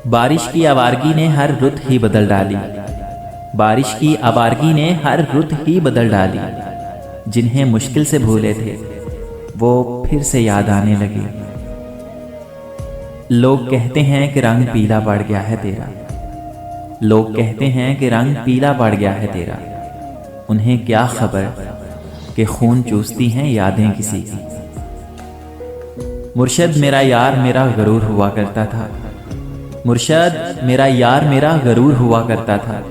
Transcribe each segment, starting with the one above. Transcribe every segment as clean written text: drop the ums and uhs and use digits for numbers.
बारिश की आवारगी ने हर रुत ही बदल डाली। बारिश की आवारगी ने हर रुत ही बदल डाली। जिन्हें मुश्किल से भूले थे वो फिर से याद आने लगे। लोग कहते हैं कि रंग पीला पड़ गया है तेरा। लोग कहते हैं कि रंग पीला पड़ गया है तेरा। उन्हें क्या खबर कि खून चूसती हैं यादें किसी की। मुर्शद मेरा यार मेरा गरूर हुआ करता था। मुर्शद मेरा यार मेरा गरूर हुआ करता था।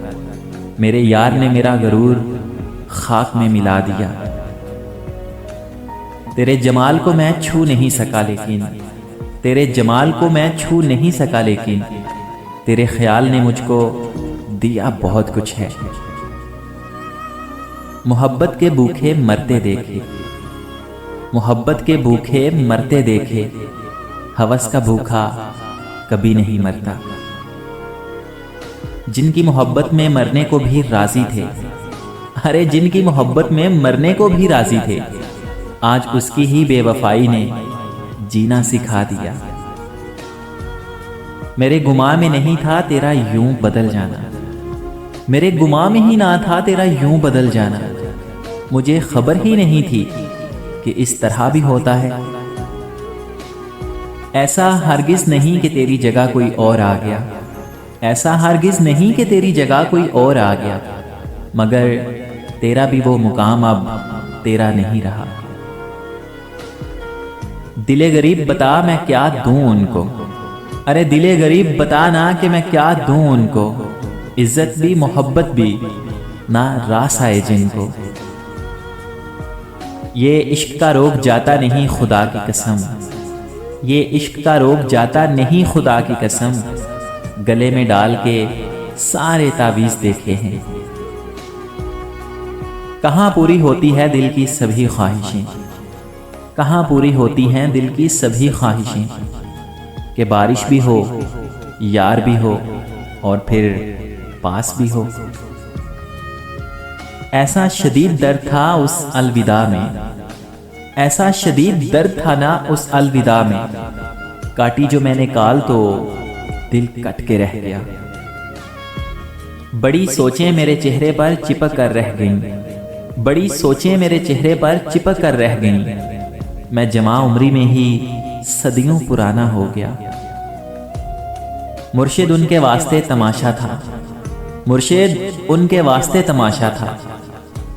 मेरे यार ने मेरा गरूर खाक में मिला दिया। तेरे जमाल को मैं छू नहीं सका लेकिन, तेरे जमाल को मैं छू नहीं सका लेकिन तेरे ख्याल ने मुझको दिया बहुत कुछ है। मोहब्बत के भूखे मरते देखे, मोहब्बत के भूखे मरते देखे। हवस का भूखा कभी नहीं मरता। जिनकी मोहब्बत में मरने को भी राजी थे, अरे जिनकी मोहब्बत में मरने को भी राजी थे, आज उसकी ही बेवफाई ने जीना सिखा दिया। मेरे गुमां में नहीं था तेरा यूं बदल जाना। मेरे गुमां में ही ना था तेरा यूं बदल जाना। मुझे खबर ही नहीं थी कि इस तरह भी होता है। ऐसा हरगिज नहीं कि तेरी जगह कोई और आ गया। ऐसा हरगिज नहीं कि तेरी जगह कोई और आ गया। मगर तेरा भी वो मुकाम अब तेरा नहीं रहा। दिले गरीब बता मैं क्या दूं उनको। अरे दिले गरीब बता ना कि मैं क्या दूं उनको। इज्जत भी मोहब्बत भी ना रास आए जिनको। ये इश्क का रोग जाता नहीं खुदा की कसम। ये इश्क का रोग जाता नहीं खुदा की कसम। गले में डाल के सारे तावीज देखे हैं। कहाँ पूरी होती है दिल की सभी ख्वाहिशें। कहाँ पूरी होती हैं दिल की सभी ख्वाहिशें। कि बारिश भी हो, यार भी हो और फिर पास भी हो। ऐसा शदीद दर्द था उस अलविदा में। ऐसा शदीद दर्द था ना उस अलविदा में। काटी जो मैंने काल तो दिल कट के रह गया। बड़ी सोचें मेरे चेहरे पर चिपक कर रह गईं। बड़ी सोचें मेरे चेहरे पर चिपक कर रह गईं। मैं जमा उम्री में ही सदियों पुराना हो गया। मुर्शिद उनके वास्ते तमाशा था। मुर्शिद उनके वास्ते तमाशा था।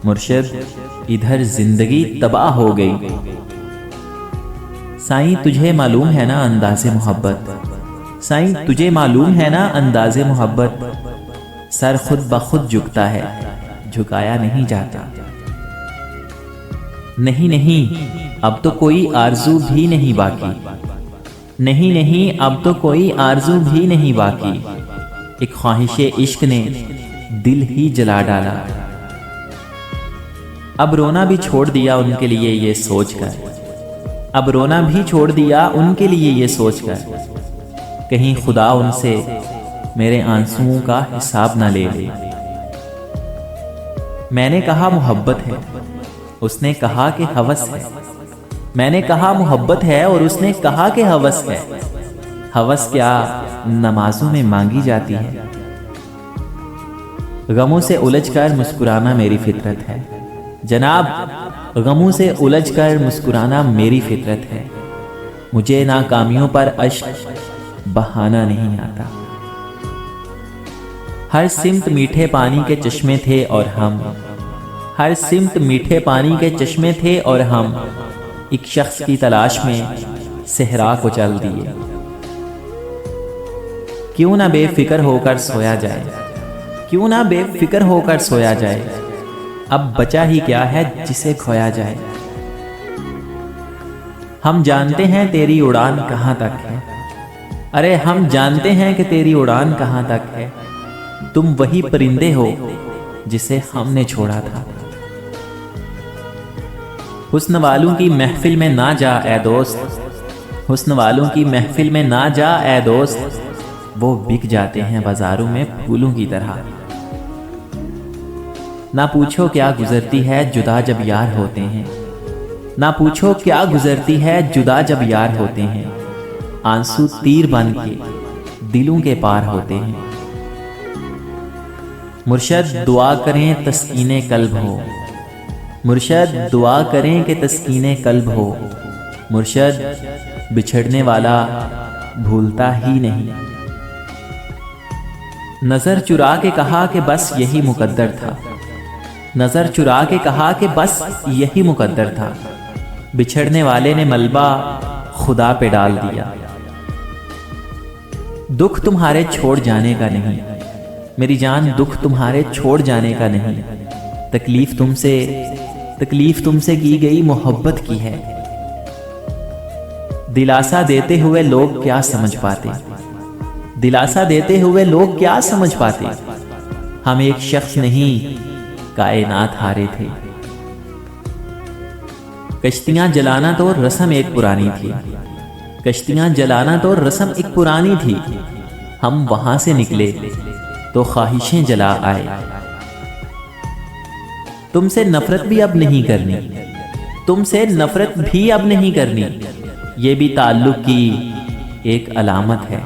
मुर्शिद इधर जिंदगी तबाह हो गई। साईं तुझे मालूम है ना अंदाज़े मोहब्बत। साईं तुझे मालूम है ना अंदाज़े मोहब्बत। सर खुद ब खुद झुकता है, झुकाया नहीं जाता। नहीं नहीं अब तो कोई आरजू भी नहीं बाकी। नहीं नहीं अब तो कोई आरजू भी नहीं बाकी। एक ख्वाहिशे इश्क ने दिल ही जला डाला। अब रोना भी छोड़ दिया उनके लिए ये सोचकर। अब रोना भी छोड़ दिया उनके लिए ये सोचकर कहीं खुदा उनसे मेरे आंसुओं का हिसाब ना ले ले। मैंने कहा मोहब्बत है, उसने कहा कि हवस है। मैंने कहा मोहब्बत है और उसने कहा कि हवस है। हवस क्या नमाजों में मांगी जाती है। गमों से उलझकर मुस्कुराना मेरी फितरत है जनाब। गमों से उलझकर मुस्कुराना मेरी फितरत है। मुझे नाकामियों पर अश्क बहाना नहीं आता। हर सिमत मीठे पानी के चश्मे थे और हम। हर सिमत मीठे पानी के चश्मे थे और हम एक शख्स की तलाश में सहरा को चल दिए। क्यों ना बेफिक्र होकर सोया जाए। क्यों ना बेफिक्र होकर सोया जाए। अब बचा ही क्या है जिसे खोया जाए। हम जानते हैं तेरी उड़ान कहाँ तक है। अरे हम जानते हैं कि तेरी उड़ान कहाँ तक है। तुम वही परिंदे हो जिसे हमने छोड़ा था। हुस्न वालों की महफिल में ना जा ए दोस्त। हुस्न वालों की महफिल में ना जा ए दोस्त। वो बिक जाते हैं बाजारों में फूलों की तरह। ना पूछो क्या गुजरती है जुदा जब यार होते हैं। ना पूछो क्या गुजरती है जुदा जब यार होते हैं। आंसू तीर बन के दिलों के पार होते हैं। मुर्शद दुआ करें तस्कीने कल्ब हो, मुर्शद दुआ करें कि तस्कीने कल्ब हो। मुर्शद बिछड़ने वाला भूलता ही नहीं। नजर चुरा के कहा कि बस यही मुकद्दर था, नजर चुरा के कहा कि बस यही मुकद्दर था। बिछड़ने वाले ने मलबा खुदा पे डाल दिया। दुख तुम्हारे छोड़ जाने का नहीं मेरी जान, दुख तुम्हारे छोड़ जाने का नहीं। तकलीफ तुमसे की गई मोहब्बत की है। दिलासा देते हुए लोग क्या समझ पाते, दिलासा देते हुए लोग क्या समझ पाते। हम एक शख्स नहीं कायनात हारे थे। कश्तियां जलाना तो रस्म एक पुरानी थी, कश्तियां जलाना तो रस्म एक पुरानी थी। हम वहां से निकले तो ख्वाहिशें जला आए। तुमसे नफरत भी अब नहीं करनी, तुमसे नफरत भी अब नहीं करनी। ये भी ताल्लुक की एक अलामत है।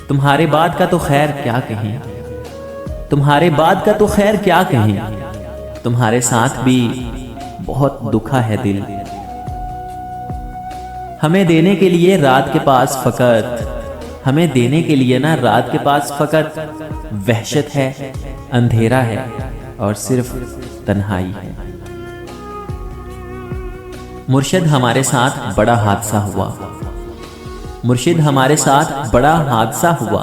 तुम्हारे बाद का तो खैर क्या कहें, तुम्हारे बाद का तो खैर क्या कहें। तुम्हारे साथ भी बहुत दुखा है दिल। हमें देने के लिए रात के पास फकत, हमें देने के लिए ना रात के पास फकत वहशत है, अंधेरा है और सिर्फ तन्हाई है। मुर्शिद हमारे साथ बड़ा हादसा हुआ, मुर्शिद हमारे साथ बड़ा हादसा हुआ।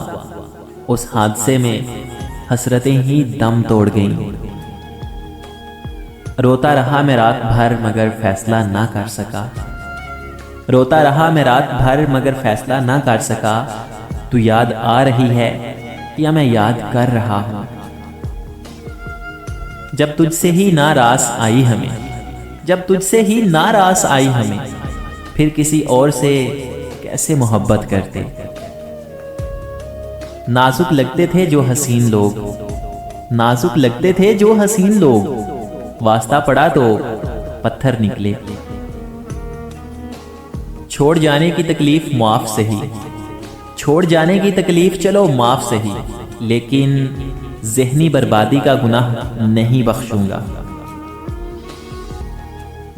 उस हादसे में हसरतें ही दम तोड़ गईं। रोता रहा मैं रात भर मगर फैसला ना कर सका, रोता रहा मैं रात भर मगर फैसला ना कर सका। तू याद आ रही है या मैं याद कर रहा हूं। जब तुझसे ही नारास आई हमें, जब तुझसे ही नारास आई हमें, फिर किसी और से कैसे मोहब्बत करते। नाजुक लगते थे जो हसीन लोग, नाजुक लगते थे जो हसीन लोग। वास्ता पड़ा तो पत्थर निकले। छोड़ जाने की तकलीफ माफ सही, छोड़ जाने की तकलीफ चलो माफ सही, लेकिन ज़हनी बर्बादी का गुनाह नहीं बख्शूंगा।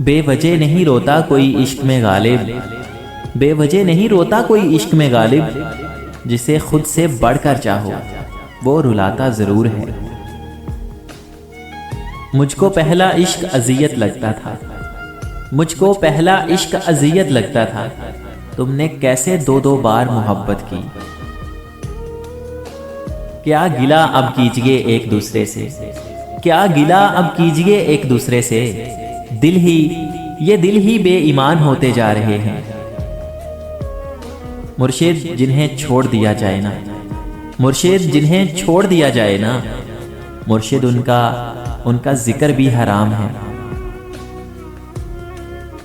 बेवजह नहीं रोता कोई इश्क में गालिब, बेवजह नहीं रोता कोई इश्क में गालिब। जिसे खुद से बढ़कर चाहो वो रुलाता जरूर है। मुझको पहला इश्क अजियत लगता था, मुझको पहला इश्क अजियत लगता था। तुमने कैसे दो दो बार मोहब्बत की। क्या गिला अब कीजिए एक दूसरे से, क्या गिला अब कीजिए एक दूसरे से। ये दिल ही बेईमान होते जा रहे हैं। मुर्शिद जिन्हें छोड़ दिया जाए ना, मुर्शिद जिन्हें छोड़ दिया जाए ना, मुर्शिद उनका जिक्र भी हराम है।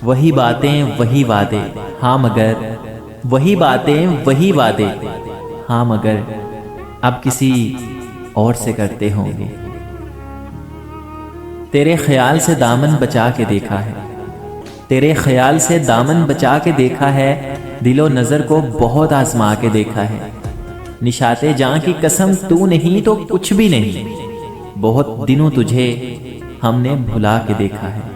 वही बातें वही वादे, हाँ मगर वही बातें वही वादे, हाँ मगर अब किसी और से करते होंगे। तेरे ख्याल से दामन बचा के देखा है, तेरे ख्याल से दामन बचा के देखा है। दिलो नजर को बहुत आजमा के देखा है। निशाते जां की कसम तू नहीं तो कुछ भी नहीं। बहुत दिनों तुझे हमने भुला के देखा है।